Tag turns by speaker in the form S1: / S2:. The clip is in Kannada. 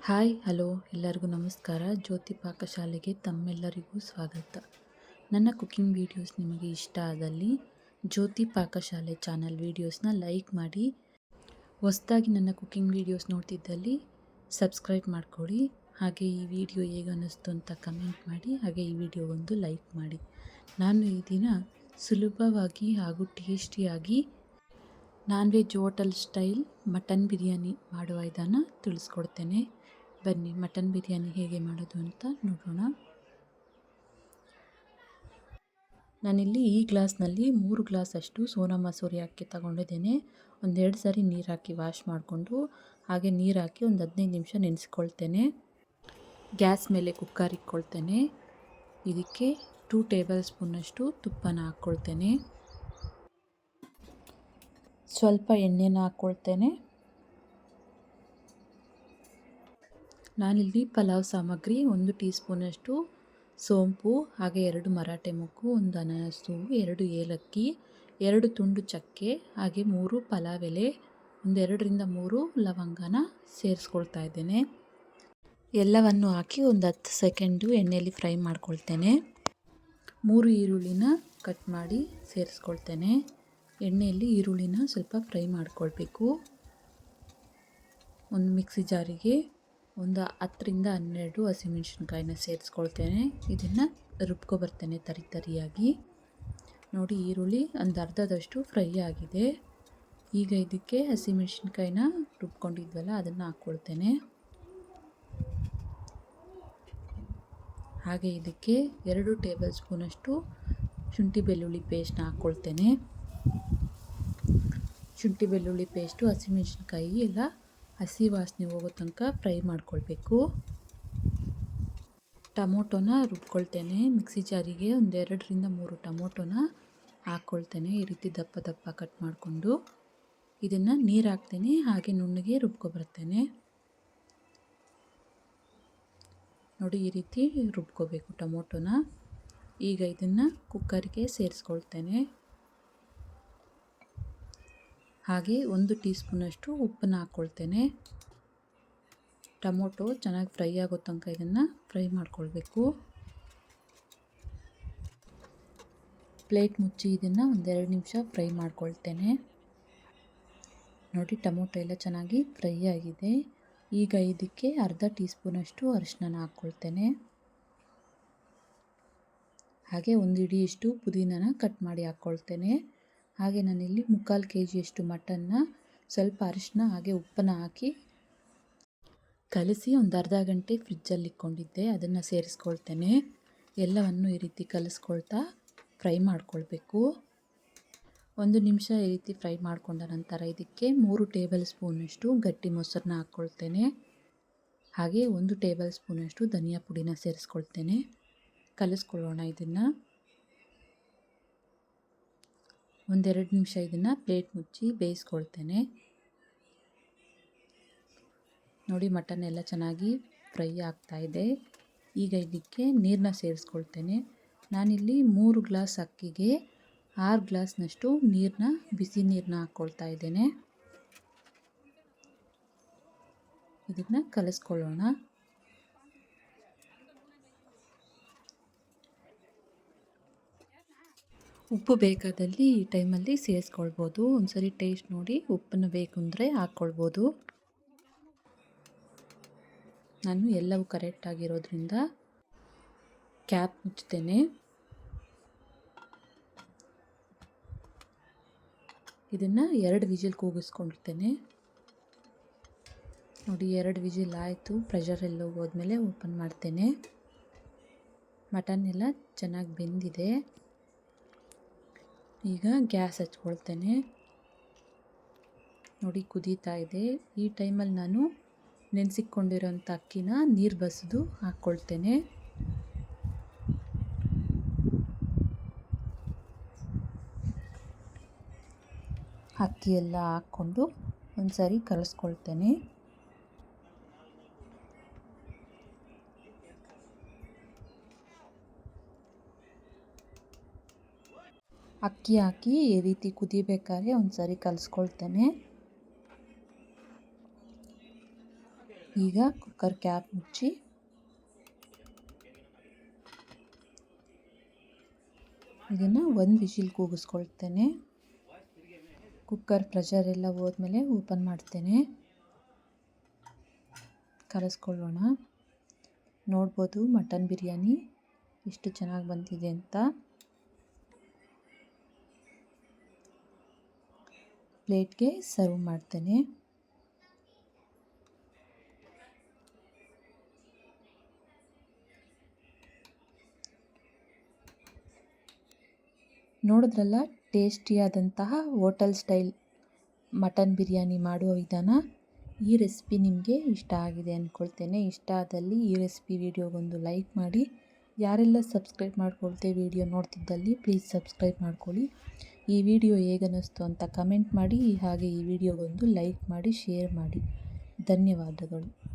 S1: ಹಾಯ್ ಹಲೋ ಎಲ್ಲರಿಗೂ ನಮಸ್ಕಾರ. ಜ್ಯೋತಿ ಪಾಕಶಾಲೆಗೆ ತಮ್ಮೆಲ್ಲರಿಗೂ ಸ್ವಾಗತ. ನನ್ನ ಕುಕ್ಕಿಂಗ್ ವೀಡಿಯೋಸ್ ನಿಮಗೆ ಇಷ್ಟ ಆದಲ್ಲಿ ಜ್ಯೋತಿ ಪಾಕಶಾಲೆ ಚಾನಲ್ ವೀಡಿಯೋಸ್ನ ಲೈಕ್ ಮಾಡಿ. ಹೊಸದಾಗಿ ನನ್ನ ಕುಕ್ಕಿಂಗ್ ವೀಡಿಯೋಸ್ ನೋಡ್ತಿದ್ದಲ್ಲಿ ಸಬ್ಸ್ಕ್ರೈಬ್ ಮಾಡ್ಕೊಳ್ಳಿ. ಹಾಗೆ ಈ ವಿಡಿಯೋ ಹೇಗೆ ಅನ್ನಿಸ್ತು ಅಂತ ಕಮೆಂಟ್ ಮಾಡಿ. ಹಾಗೆ ಈ ವಿಡಿಯೋಗೊಂದು ಲೈಕ್ ಮಾಡಿ. ನಾನು ಈ ದಿನ ಸುಲಭವಾಗಿ ಹಾಗೂ ಟೇಸ್ಟಿಯಾಗಿ non veg hotel style mutton biryani ಮಾಡುವ ವಿಧಾನ ತಿಳಿಸ್ಕೊಡ್ತೇನೆ. ಬನ್ನಿ ಮಟನ್ ಬಿರಿಯಾನಿ ಹೇಗೆ ಮಾಡೋದು ಅಂತ ನೋಡೋಣ. ನಾನಿಲ್ಲಿ ಈ ಗ್ಲಾಸ್ನಲ್ಲಿ 3 ಗ್ಲಾಸ್ ಅಷ್ಟು ಸೋನಾ ಮಸೂರಿ ಅಕ್ಕಿ ತಗೊಂಡಿದ್ದೇನೆ. ಒಂದೆರಡು ಸಾರಿ ನೀರು ಹಾಕಿ ವಾಶ್ ಮಾಡಿಕೊಂಡು ಹಾಗೆ ನೀರು ಹಾಕಿ ಒಂದು 15 ನಿಮಿಷ ನೆನೆಸ್ಕೊಳ್ತೇನೆ. ಗ್ಯಾಸ್ ಮೇಲೆ ಕುಕ್ಕರ್ ಇಟ್ಕೊಳ್ತೇನೆ. ಇದಕ್ಕೆ 2 ಟೇಬಲ್ ಸ್ಪೂನಷ್ಟು ತುಪ್ಪನ ಹಾಕ್ಕೊಳ್ತೇನೆ. ಸ್ವಲ್ಪ ಎಣ್ಣೆನ ಹಾಕ್ಕೊಳ್ತೇನೆ. ನಾನಿಲ್ಲಿ ಪಲಾವ್ ಸಾಮಗ್ರಿ 1 ಟೀ ಸ್ಪೂನಷ್ಟು ಸೋಂಪು, ಹಾಗೆ 2 ಮರಾಠೆ ಮೊಗ್ಗು, 1 ಅನಾನಸು, 2 ಏಲಕ್ಕಿ, 2 ತುಂಡು ಚಕ್ಕೆ, ಹಾಗೆ 3 ಪಲಾವ್ ಎಲೆ, 2ರಿಂದ 3 ಲವಂಗನ ಸೇರಿಸ್ಕೊಳ್ತಾ ಇದ್ದೇನೆ. ಎಲ್ಲವನ್ನು ಹಾಕಿ ಒಂದು 10 ಸೆಕೆಂಡು ಎಣ್ಣೆಯಲ್ಲಿ ಫ್ರೈ ಮಾಡ್ಕೊಳ್ತೇನೆ. 3 ಈರುಳ್ಳಿನ ಕಟ್ ಮಾಡಿ ಸೇರಿಸ್ಕೊಳ್ತೇನೆ. ಎಣ್ಣೆಯಲ್ಲಿ ಈರುಳ್ಳಿನ ಸ್ವಲ್ಪ ಫ್ರೈ ಮಾಡ್ಕೊಳ್ಬೇಕು. ಒಂದು ಮಿಕ್ಸಿ ಜಾರಿಗೆ ಒಂದು 10ರಿಂದ 12 ಹಸಿಮೆಣಸಿನ್ಕಾಯಿನ ಸೇರಿಸ್ಕೊಳ್ತೇನೆ. ಇದನ್ನು ರುಬ್ಕೊಬರ್ತೇನೆ ತರಿಯಾಗಿ. ನೋಡಿ, ಈರುಳ್ಳಿ ಒಂದು ಅರ್ಧದಷ್ಟು ಫ್ರೈ ಆಗಿದೆ. ಈಗ ಇದಕ್ಕೆ ಹಸಿಮೆಣಸಿನ್ಕಾಯಿನ ರುಬ್ಕೊಂಡಿದ್ವಲ್ಲ ಅದನ್ನು ಹಾಕ್ಕೊಳ್ತೇನೆ. ಹಾಗೆ ಇದಕ್ಕೆ 2 ಟೇಬಲ್ ಸ್ಪೂನಷ್ಟು ಶುಂಠಿ ಬೆಳ್ಳುಳ್ಳಿ ಪೇಸ್ಟ್ನ ಹಾಕ್ಕೊಳ್ತೇನೆ. ಶುಂಠಿ ಬೆಳ್ಳುಳ್ಳಿ ಪೇಸ್ಟು ಹಸಿಮೆಣಸಿನ್ಕಾಯಿ ಎಲ್ಲ ಹಸಿ ವಾಸನೆ ಹೋಗೋ ತನಕ ಫ್ರೈ ಮಾಡ್ಕೊಳ್ಬೇಕು. ಟೊಮೊಟೊನ ರುಬ್ಕೊಳ್ತೇನೆ. ಮಿಕ್ಸಿ ಜಾರಿಗೆ 2ರಿಂದ 3 ಟೊಮೊಟೊನ ಹಾಕ್ಕೊಳ್ತೇನೆ. ಈ ರೀತಿ ದಪ್ಪ ದಪ್ಪ ಕಟ್ ಮಾಡಿಕೊಂಡು ಇದನ್ನು ನೀರು ಹಾಕ್ತೇನೆ. ಹಾಗೆ ನುಣ್ಣಗೆ ರುಬ್ಕೊಬರ್ತೇನೆ. ನೋಡಿ, ಈ ರೀತಿ ರುಬ್ಕೋಬೇಕು ಟೊಮೊಟೊನ. ಈಗ ಇದನ್ನು ಕುಕ್ಕರ್ಗೆ ಸೇರಿಸ್ಕೊಳ್ತೇನೆ. ಹಾಗೆ 1 ಟೀ ಸ್ಪೂನಷ್ಟು ಉಪ್ಪನ್ನ ಹಾಕ್ಕೊಳ್ತೇನೆ. ಟೊಮೊಟೊ ಚೆನ್ನಾಗಿ ಫ್ರೈ ಆಗೋ ತನಕ ಇದನ್ನು ಫ್ರೈ ಮಾಡ್ಕೊಳ್ಬೇಕು. ಪ್ಲೇಟ್ ಮುಚ್ಚಿ ಇದನ್ನು 1-2 ನಿಮಿಷ ಫ್ರೈ ಮಾಡ್ಕೊಳ್ತೇನೆ. ನೋಡಿ, ಟೊಮೊಟೊ ಎಲ್ಲ ಚೆನ್ನಾಗಿ ಫ್ರೈ ಆಗಿದೆ. ಈಗ ಇದಕ್ಕೆ ಅರ್ಧ ಟೀ ಸ್ಪೂನಷ್ಟು ಅರಿಶಿನ ಹಾಕ್ಕೊಳ್ತೇನೆ. ಹಾಗೆ 1 ಹಿಡಿಯಷ್ಟು ಪುದೀನನ ಕಟ್ ಮಾಡಿ ಹಾಕ್ಕೊಳ್ತೇನೆ. ಹಾಗೆ ನಾನಿಲ್ಲಿ 3/4 kgಯಷ್ಟು ಮಟನ್ನ ಸ್ವಲ್ಪ ಅರಿಶಿನ ಹಾಗೆ ಉಪ್ಪನ್ನ ಹಾಕಿ ಕಲಸಿ ಒಂದು ಅರ್ಧ ಗಂಟೆ ಫ್ರಿಜ್ಜಲ್ಲಿ ಇಟ್ಕೊಂಡಿದ್ದೆ. ಅದನ್ನು ಸೇರಿಸ್ಕೊಳ್ತೇನೆ. ಎಲ್ಲವನ್ನು ಈ ರೀತಿ ಕಲಿಸ್ಕೊಳ್ತಾ ಫ್ರೈ ಮಾಡ್ಕೊಳ್ಬೇಕು. 1 ನಿಮಿಷ ಈ ರೀತಿ ಫ್ರೈ ಮಾಡಿಕೊಂಡ ನಂತರ ಇದಕ್ಕೆ 3 ಟೇಬಲ್ ಸ್ಪೂನಷ್ಟು ಗಟ್ಟಿ ಮೊಸರನ್ನ ಹಾಕ್ಕೊಳ್ತೇನೆ. ಹಾಗೆ 1 ಟೇಬಲ್ ಸ್ಪೂನಷ್ಟು ಧನಿಯಾ ಪುಡಿನ ಸೇರಿಸ್ಕೊಳ್ತೇನೆ. ಕಲಿಸ್ಕೊಳ್ಳೋಣ ಇದನ್ನು. 1-2 ನಿಮಿಷ ಇದನ್ನು ಪ್ಲೇಟ್ ಮುಚ್ಚಿ ಬೇಯಿಸ್ಕೊಳ್ತೇನೆ. ನೋಡಿ, ಮಟನ್ ಎಲ್ಲ ಚೆನ್ನಾಗಿ ಫ್ರೈ ಆಗ್ತಾ ಇದೆ. ಈಗ ಇದಕ್ಕೆ ನೀರನ್ನ ಸೇರಿಸ್ಕೊಳ್ತೇನೆ. ನಾನಿಲ್ಲಿ 3 ಗ್ಲಾಸ್ ಅಕ್ಕಿಗೆ 6 ಗ್ಲಾಸ್ನಷ್ಟು ನೀರನ್ನ ಬಿಸಿ ನೀರನ್ನ ಹಾಕ್ಕೊಳ್ತಾ ಇದ್ದೇನೆ. ಇದನ್ನು ಕಲಿಸ್ಕೊಳ್ಳೋಣ. ಉಪ್ಪು ಬೇಕಾದಲ್ಲಿ ಈ ಟೈಮಲ್ಲಿ ಸೇರಿಸ್ಕೊಳ್ಬೋದು. ಒಂದ್ಸರಿ ಟೇಸ್ಟ್ ನೋಡಿ, ಉಪ್ಪನ್ನು ಬೇಕು ಅಂದರೆ ಹಾಕ್ಕೊಳ್ಬೋದು. ನಾನು ಎಲ್ಲವೂ ಕರೆಕ್ಟಾಗಿರೋದ್ರಿಂದ ಕ್ಯಾಪ್ ಮುಚ್ತೇನೆ. ಇದನ್ನು 2 ವಿಜಿಲ್ ಕೂಗಿಸ್ಕೊಳ್ತೇನೆ. ನೋಡಿ, 2 ವಿಜಿಲ್ ಆಯಿತು. ಪ್ರೆಷರ್ ಎಲ್ಲ ಹೋದ್ಮೇಲೆ ಓಪನ್ ಮಾಡ್ತೇನೆ. ಮಟನ್ ಎಲ್ಲ ಚೆನ್ನಾಗಿ ಬೆಂದಿದೆ. ಈಗ ಗ್ಯಾಸ್ ಹಚ್ಕೊಳ್ತೇನೆ. ನೋಡಿ, ಕುದೀತಾ ಇದೆ. ಈ ಟೈಮಲ್ಲಿ ನಾನು ನೆನೆಸಿಕೊಂಡಿರೋಂಥ ಅಕ್ಕಿನ ನೀರು ಬಸಿದು ಹಾಕ್ಕೊಳ್ತೇನೆ. ಅಕ್ಕಿ ಎಲ್ಲ ಹಾಕ್ಕೊಂಡು ಒಂದು ಸಾರಿ ಕಲಿಸ್ಕೊಳ್ತೇನೆ. ಅಕ್ಕಿ ಹಾಕಿ ಈ ರೀತಿ ಕುದಿಬೇಕಾದ್ರೆ ಒಂದು ಸಾರಿ ಕಲಿಸ್ಕೊಳ್ತೇನೆ. ಈಗ ಕುಕ್ಕರ್ ಕ್ಯಾಪ್ ಮುಚ್ಚಿ ಇದನ್ನು ಒಂದು ವಿಶಿಲ್ ಕೂಗಿಸ್ಕೊಳ್ತೇನೆ. ಕುಕ್ಕರ್ ಪ್ರೆಷರ್ ಎಲ್ಲ ಹೋದ್ಮೇಲೆ ಓಪನ್ ಮಾಡ್ತೇನೆ. ಕಲಿಸ್ಕೊಳ್ಳೋಣ. ನೋಡ್ಬೋದು ಮಟನ್ ಬಿರಿಯಾನಿ ಎಷ್ಟು ಚೆನ್ನಾಗಿ ಬಂದಿದೆ ಅಂತ. ಪ್ಲೇಟ್ಗೆ ಸರ್ವ್ ಮಾಡ್ತೇನೆ. ನೋಡಿದ್ರಲ್ಲ ಟೇಸ್ಟಿಯಾದಂತಹ ಹೋಟೆಲ್ ಸ್ಟೈಲ್ ಮಟನ್ ಬಿರಿಯಾನಿ ಮಾಡುವ ವಿಧಾನ. ಈ ರೆಸಿಪಿ ನಿಮಗೆ ಇಷ್ಟ ಆಗಿದೆ ಅಂದ್ಕೊಳ್ತೇನೆ. ಇಷ್ಟ ಆದಲ್ಲಿ ಈ ರೆಸಿಪಿ ವಿಡಿಯೋಗೊಂದು ಲೈಕ್ ಮಾಡಿ. ಯಾರೆಲ್ಲ ಸಬ್ಸ್ಕ್ರೈಬ್ ಮಾಡ್ಕೊಳ್ತೇ ವಿಡಿಯೋ ನೋಡ್ತಿದ್ದಲ್ಲಿ ಪ್ಲೀಸ್ ಸಬ್ಸ್ಕ್ರೈಬ್ ಮಾಡ್ಕೊಳ್ಳಿ. ಈ ವಿಡಿಯೋ ಹೇಗನ್ನಿಸ್ತು ಅಂತ ಕಮೆಂಟ್ ಮಾಡಿ. ಹಾಗೆ ಈ ವಿಡಿಯೋಗೊಂದು ಲೈಕ್ ಮಾಡಿ, ಶೇರ್ ಮಾಡಿ. ಧನ್ಯವಾದಗಳು.